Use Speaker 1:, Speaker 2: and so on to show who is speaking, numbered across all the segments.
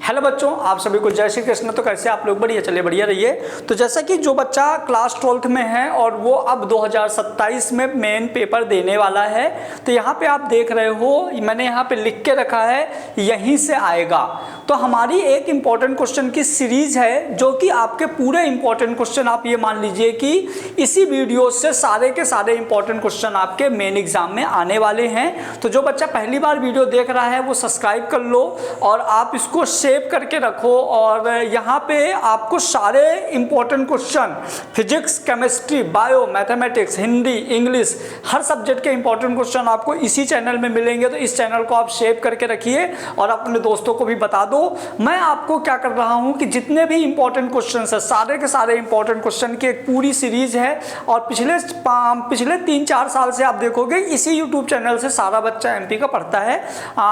Speaker 1: Hello बच्चों, आप सभी को जय श्री कृष्ण। तो कैसे आप लोग? बढ़िया, चलिए बढ़िया रहिए। तो जैसा कि जो बच्चा क्लास 12th में है और वो अब 2027 में मेन पेपर देने वाला है, तो यहाँ पे आप देख रहे हो मैंने यहाँ पे लिख के रखा है यहीं से आएगा। तो हमारी एक इम्पॉर्टेंट क्वेश्चन की सीरीज है जो कि आपके पूरे इंपॉर्टेंट क्वेश्चन, आप ये मान लीजिए कि इसी वीडियो से सारे के सारे इंपॉर्टेंट क्वेश्चन आपके मेन एग्जाम में आने वाले हैं। तो जो बच्चा पहली बार वीडियो देख रहा है वो सब्सक्राइब कर लो और आप इसको सेव करके रखो। और यहाँ पे आपको सारे important question physics, chemistry, bio, mathematics, Hindi, English, हर सब्जेक्ट के इंपॉर्टेंट क्वेश्चन आपको इसी चैनल में मिलेंगे। तो इस चैनल को आप सेव करके रखिए और अपने दोस्तों को भी बता दो। मैं आपको क्या कर रहा हूँ कि जितने भी इंपॉर्टेंट क्वेश्चन है सारे के सारे इंपॉर्टेंट क्वेश्चन की एक पूरी सीरीज है। और पिछले 3-4 साल से आप देखोगे इसी यूट्यूब चैनल से सारा बच्चा एमपी का पढ़ता है।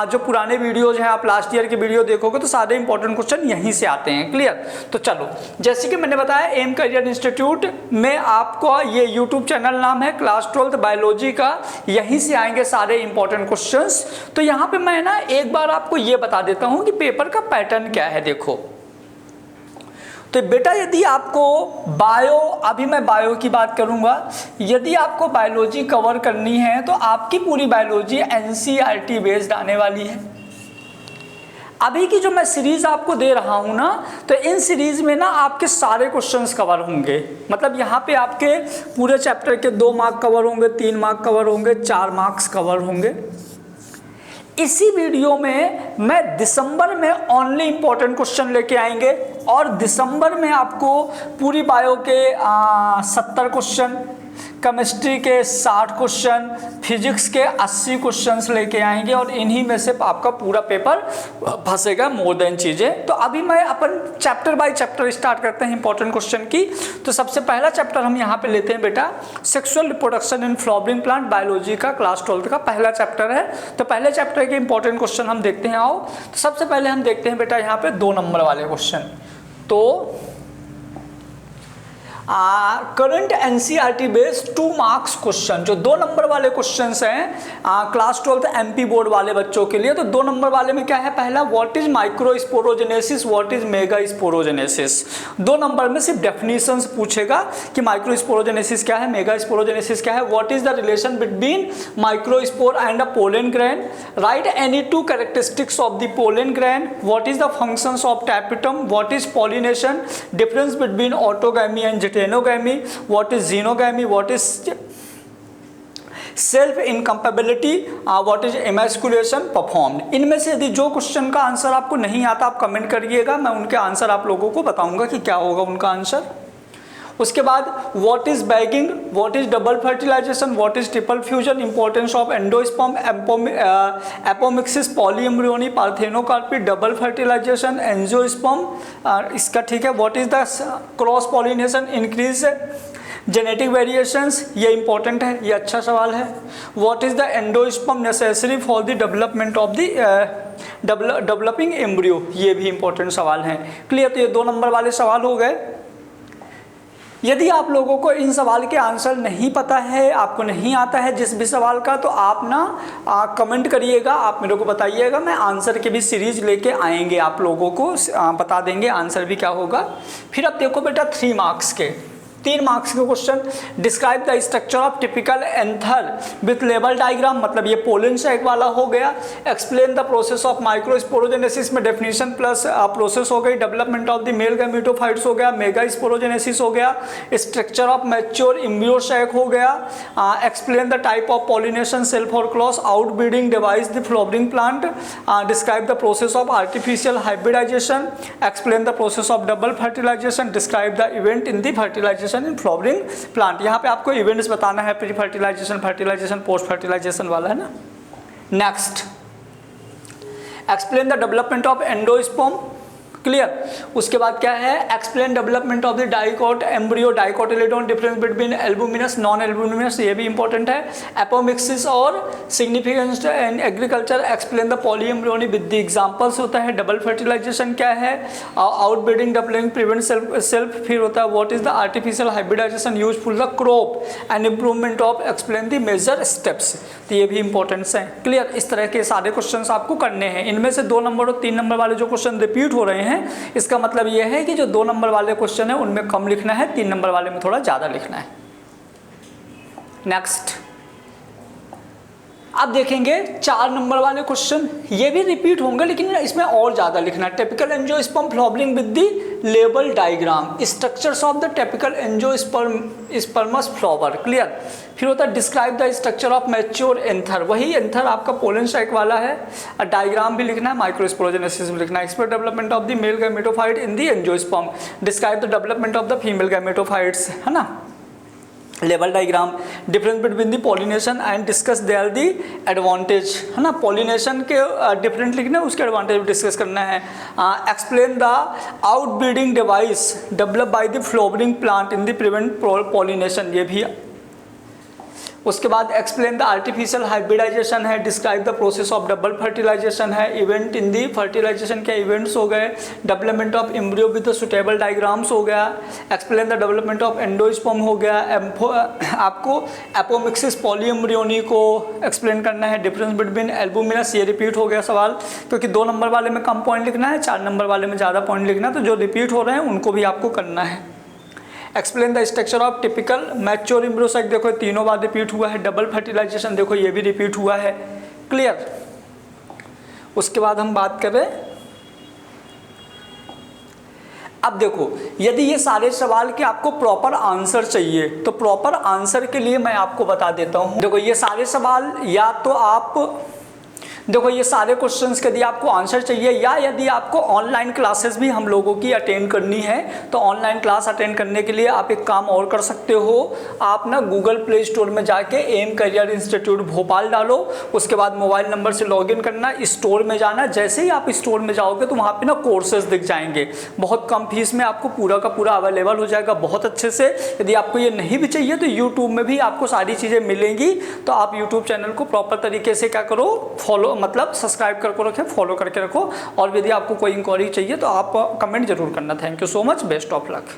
Speaker 1: जो पुराने वीडियोज हैं, आप लास्ट ईयर के वीडियो देखोगे तो सारे इंपॉर्टेंट क्वेश्चन यहीं से आते हैं। क्लियर? तो चलो, जैसे कि मैंने बताया एम करियर इंस्टीट्यूट में आपको ये यूट्यूब चैनल नाम है क्लास 12th बायोलॉजी का, यहीं से आएंगे सारे इंपॉर्टेंट क्वेश्चंस। तो यहाँ पे मैं ना एक बार आपको ये बता देता हूँ कि पेपर का पैटर्न क्या है। देखो तो बेटा, यदि आपको बायो, अभी मैं बायो की बात करूंगा, यदि आपको बायोलॉजी कवर करनी है तो आपकी पूरी बायोलॉजी एनसीईआरटी बेस्ड आने वाली है। अभी की जो मैं सीरीज आपको दे रहा हूं ना, तो इन सीरीज में ना आपके सारे क्वेश्चंस कवर होंगे। मतलब यहाँ पे आपके पूरे चैप्टर के 2 मार्क कवर होंगे, 3 मार्क कवर होंगे, 4 मार्क्स कवर होंगे। इसी वीडियो में मैं दिसंबर में ओनली इंपॉर्टेंट क्वेश्चन लेके आएंगे और दिसंबर में आपको पूरी बायो के 70 क्वेश्चन, केमिस्ट्री के 60 क्वेश्चन, फिजिक्स के 80 क्वेश्चंस लेके आएंगे और इन्हीं में से आपका पूरा पेपर फंसेगा मोर देन चीज़ें। तो अभी मैं अपन चैप्टर बाय चैप्टर स्टार्ट करते हैं इंपॉर्टेंट क्वेश्चन की। तो सबसे पहला चैप्टर हम यहाँ पे लेते हैं बेटा, sexual reproduction in flowering plant, biology का क्लास 12th का पहला चैप्टर है। तो पहले चैप्टर के इंपॉर्टेंट क्वेश्चन हम देखते हैं। आओ, तो सबसे पहले हम देखते हैं बेटा यहाँ पे 2 नंबर वाले क्वेश्चन। तो current NCERT based 2 marks question, जो 2 नंबर वाले क्वेश्चंस हैं क्लास 12th एमपी बोर्ड वाले बच्चों के लिए। तो 2 नंबर वाले में क्या है? पहला, what is microsporogenesis, what is megasporogenesis. 2 number में सिर्फ डेफिनेशंस पूछेगा कि माइक्रोस्पोरोजेनेसिस क्या है, मेगास्पोरोजेनेसिस क्या है, what is the relation between microspore and a pollen grain, right any 2 characteristics of the pollen grain, what is the functions of tapetum, what is pollination, difference between autogamy and xenogamy, what is xenogamy, what is self incompatibility, what is emasculation performed. इनमें से यदि जो question का answer आपको नहीं आता आप comment करिएगा, मैं उनके आंसर आप लोगों को बताऊंगा कि क्या होगा उनका आंसर। उसके बाद what is bagging, what is double fertilization, what is triple fusion, importance of endosperm, apomixis, polyembryony, parthenocarpy, double fertilization, angiosperm, इसका ठीक है। What is the cross pollination, increase genetic variations, ये इंपॉर्टेंट है, ये अच्छा सवाल है। What is the endosperm necessary for the development of the developing embryo, ये भी इंपॉर्टेंट सवाल हैं। क्लियर? तो ये 2 नंबर वाले सवाल हो गए। यदि आप लोगों को इन सवाल के आंसर नहीं पता है, आपको नहीं आता है जिस भी सवाल का, तो आप ना कमेंट करिएगा, आप मेरे को बताइएगा, मैं आंसर की भी सीरीज लेके आएंगे, आप लोगों को बता देंगे आंसर भी क्या होगा। फिर अब देखो बेटा 3 मार्क्स के 3 मार्क्स के question, describe the structure of typical anther with label diagram, मतलब ये पोलन सैक वाला हो गया। Explain the process of microsporogenesis में डेफिनेशन प्लस प्रोसेस हो गई। Development of the male gametophytes हो गया। मेगास्पोरोजेनेसिस हो गया। Structure of mature embryo sac हो गया। Explain the type of pollination, self और cross, outbreeding device the flowering plant, describe the process of artificial hybridization, explain the process of double fertilization, describe the event in the fertilization in flowering plant. यहाँ पे आपको events बताना है, pre fertilization, fertilization, post fertilization वाला है ना। Next, explain the development of endosperm, clear. उसके बाद क्या है, explain development of the dicot embryo dicotyledon, difference between albuminous non albuminous, ये भी इंपॉर्टेंट है। एपोमिक्सिस और significance in agriculture, explain the polyembryony with the examples होता है। डबल फर्टिलाइजेशन क्या है, आउटब्रीडिंग डबलिंग प्रिवेंट सेल्फ, फिर होता है what is the artificial hybridization useful the crop and improvement of, explain the major steps, तो ये भी इंपॉर्टेंट्स हैं। क्लियर, इस तरह के सारे क्वेश्चंस आपको करने हैं। इनमें से 2 नंबर और 3 नंबर वाले जो क्वेश्चन रिपीट हो रहे हैं, इसका मतलब यह है कि जो 2 नंबर वाले क्वेश्चन है उनमें कम लिखना है, 3 नंबर वाले में थोड़ा ज्यादा लिखना है। नेक्स्ट अब देखेंगे 4 नंबर वाले क्वेश्चन, ये भी रिपीट होंगे लेकिन इसमें और ज्यादा लिखना है। Typical angiosperm flowering with the label diagram, structures of the typical angiosperms flower, clear. फिर होता है describe the structure of mature anther, वही एंथर आपका पोलन साइक वाला है। डायग्राम भी लिखना है, माइक्रोस्पोरोजेनेसिस भी लिखना है। Explain development of the male gametophyte in the angiosperm, describe the development of the female gametophytes, है ना। लेवल diagram, difference between the pollination and discuss their the advantage, है ना। पॉलिनेशन के डिफरेंट लिखना है, उसके एडवांटेज भी डिस्कस करना है। Explain the outbreeding device develop by the flowering plant in the prevent pollination, ये भी। उसके बाद एक्सप्लेन द आर्टिफिशियल हाइब्रिडाइजेशन है, describe the process of double fertilization है, इवेंट इन दी फर्टिलाइजेशन के इवेंट्स हो गए, development of embryo with suitable diagrams हो गया, explain the development of endosperm हो गया, आपको एपोमिक्सिस पॉलीएम्ब्रियोनी को एक्सप्लेन करना है, डिफरेंस बिटवीन एल्बुमिनस, ये रिपीट हो गया सवाल, क्योंकि 2 नंबर वाले में कम पॉइंट लिखना है, 4 नंबर वाले में ज़्यादा पॉइंट लिखना है, तो जो रिपीट हो रहे हैं उनको भी आपको करना है। Explain the structure of typical mature embryo sac, देखो तीनों बार रिपीट हुआ है। डबल फर्टिलाइजेशन देखो ये भी रिपीट हुआ है, क्लियर। उसके बाद हम बात कर रहे हैं, अब देखो यदि ये सारे सवाल के आपको प्रॉपर आंसर चाहिए तो प्रॉपर आंसर के लिए मैं आपको बता देता हूं। देखो ये सारे सवाल या तो आप देखो ये सारे क्वेश्चंस के यदि आपको आंसर चाहिए या यदि आपको ऑनलाइन क्लासेस भी हम लोगों की अटेंड करनी है तो ऑनलाइन क्लास अटेंड करने के लिए आप एक काम और कर सकते हो। आप ना गूगल प्ले स्टोर में जाके एम करियर इंस्टीट्यूट भोपाल डालो, उसके बाद मोबाइल नंबर से लॉगिन करना, स्टोर में जाना। जैसे ही आप स्टोर में जाओगे तो वहाँ पे ना कोर्सेज दिख जाएंगे, बहुत कम फीस में आपको पूरा का पूरा अवेलेबल हो जाएगा बहुत अच्छे से। यदि आपको ये नहीं भी चाहिए तो यूट्यूब में भी आपको सारी चीज़ें मिलेंगी, तो आप यूट्यूब चैनल को प्रॉपर तरीके से क्या करो, फॉलो मतलब सब्सक्राइब करके रखें, फॉलो करके रखो। और यदि आपको कोई इंक्वायरी चाहिए तो आप कमेंट जरूर करना। Thank you so much, best of luck.